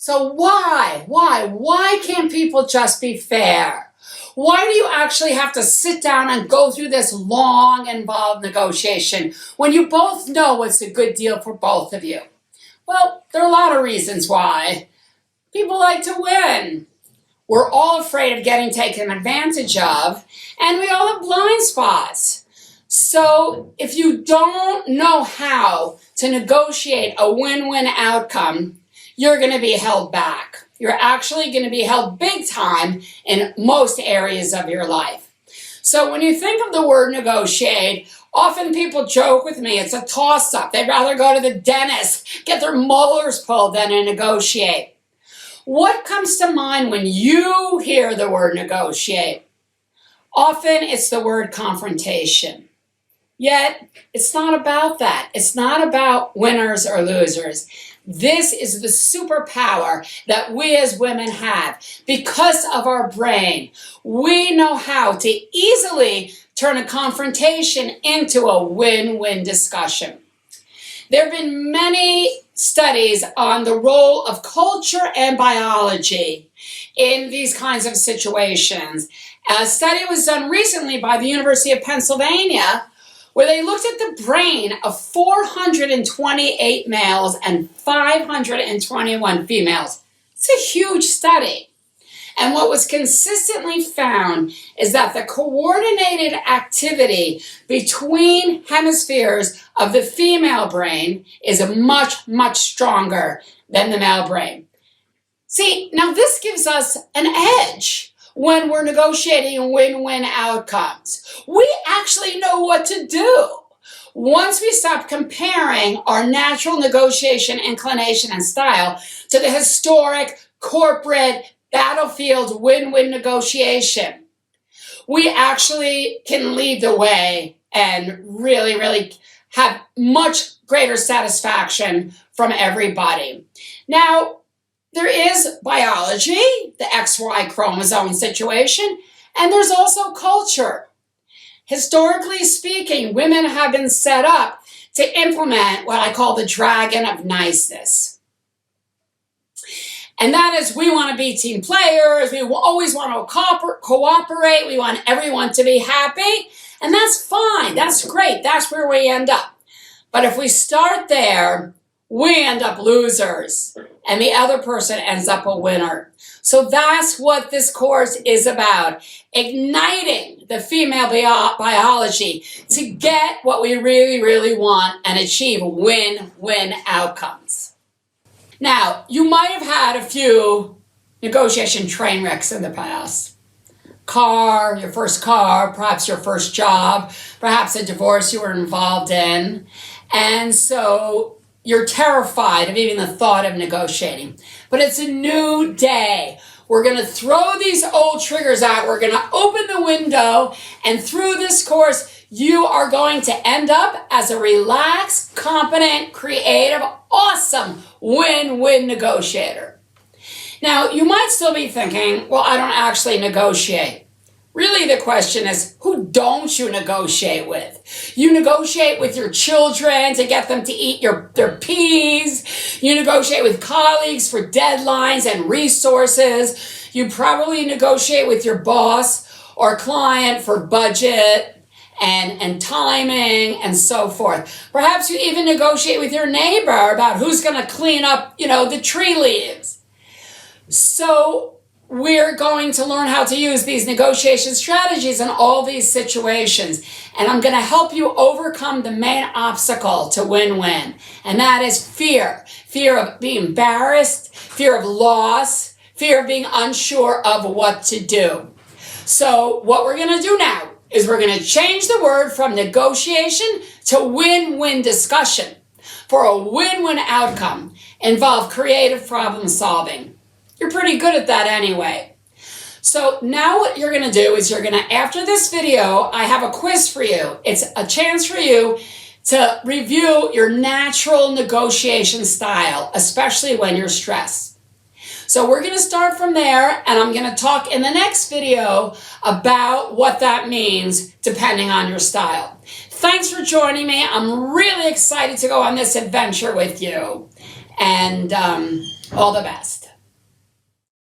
So why can't people just be fair? Why do you actually have to sit down and go through this long, involved negotiation when you both know it's a good deal for both of you? Well, there are a lot of reasons why. People like to win. We're all afraid of getting taken advantage of, and we all have blind spots. So if you don't know how to negotiate a win-win outcome, you're going to be held back. You're actually going to be held big time in most areas of your life. So when you think of the word negotiate, often people joke with me, it's a toss-up. They'd rather go to the dentist, get their molars pulled than to negotiate. What comes to mind when you hear the word negotiate? Often it's the word confrontation. Yet, it's not about that. It's not about winners or losers. This is the superpower that we as women have. Because of our brain, we know how to easily turn a confrontation into a win-win discussion. There have been many studies on the role of culture and biology in these kinds of situations. A study was done recently by the University of Pennsylvania where they looked at the brain of 428 males and 521 females. It's a huge study. And what was consistently found is that the coordinated activity between hemispheres of the female brain is much, much stronger than the male brain. See, now this gives us an edge when we're negotiating win-win outcomes. We actually know what to do. Once we stop comparing our natural negotiation inclination and style to the historic corporate battlefield win-win negotiation, we actually can lead the way and really have much greater satisfaction from everybody. Now, there is biology, the XY chromosome situation, and there's also culture. Historically speaking, women have been set up to implement what I call the dragon of niceness. And that is, we want to be team players, we always want to cooperate, we want everyone to be happy, and that's fine, that's great, that's where we end up. But if we start there, we end up losers, and the other person ends up a winner. So that's what this course is about, igniting the female biology to get what we really want and achieve win-win outcomes. Now, you might have had a few negotiation train wrecks in the past. Car, your first car, perhaps your first job, perhaps a divorce you were involved in. And so you're terrified of even the thought of negotiating. But it's a new day. We're going to throw these old triggers out. We're going to open the window. And through this course, you are going to end up as a relaxed, competent, creative, awesome win-win negotiator. Now, you might still be thinking, well, I don't actually negotiate. Really, the question is, who don't you negotiate with? You negotiate with your children to get them to eat their peas. You negotiate with colleagues for deadlines and resources. You probably negotiate with your boss or client for budget and timing and so forth. Perhaps you even negotiate with your neighbor about who's going to clean up, the tree leaves. So we're going to learn how to use these negotiation strategies in all these situations. And I'm going to help you overcome the main obstacle to win-win. And that is fear. Fear of being embarrassed, fear of loss, fear of being unsure of what to do. So what we're going to do now is we're going to change the word from negotiation to win-win discussion. For a win-win outcome, involve creative problem solving. You're pretty good at that anyway. So now what you're going to do is after this video, I have a quiz for you. It's a chance for you to review your natural negotiation style, especially when you're stressed. So we're going to start from there, and I'm going to talk in the next video about what that means depending on your style. Thanks for joining me. I'm really excited to go on this adventure with you, and all the best.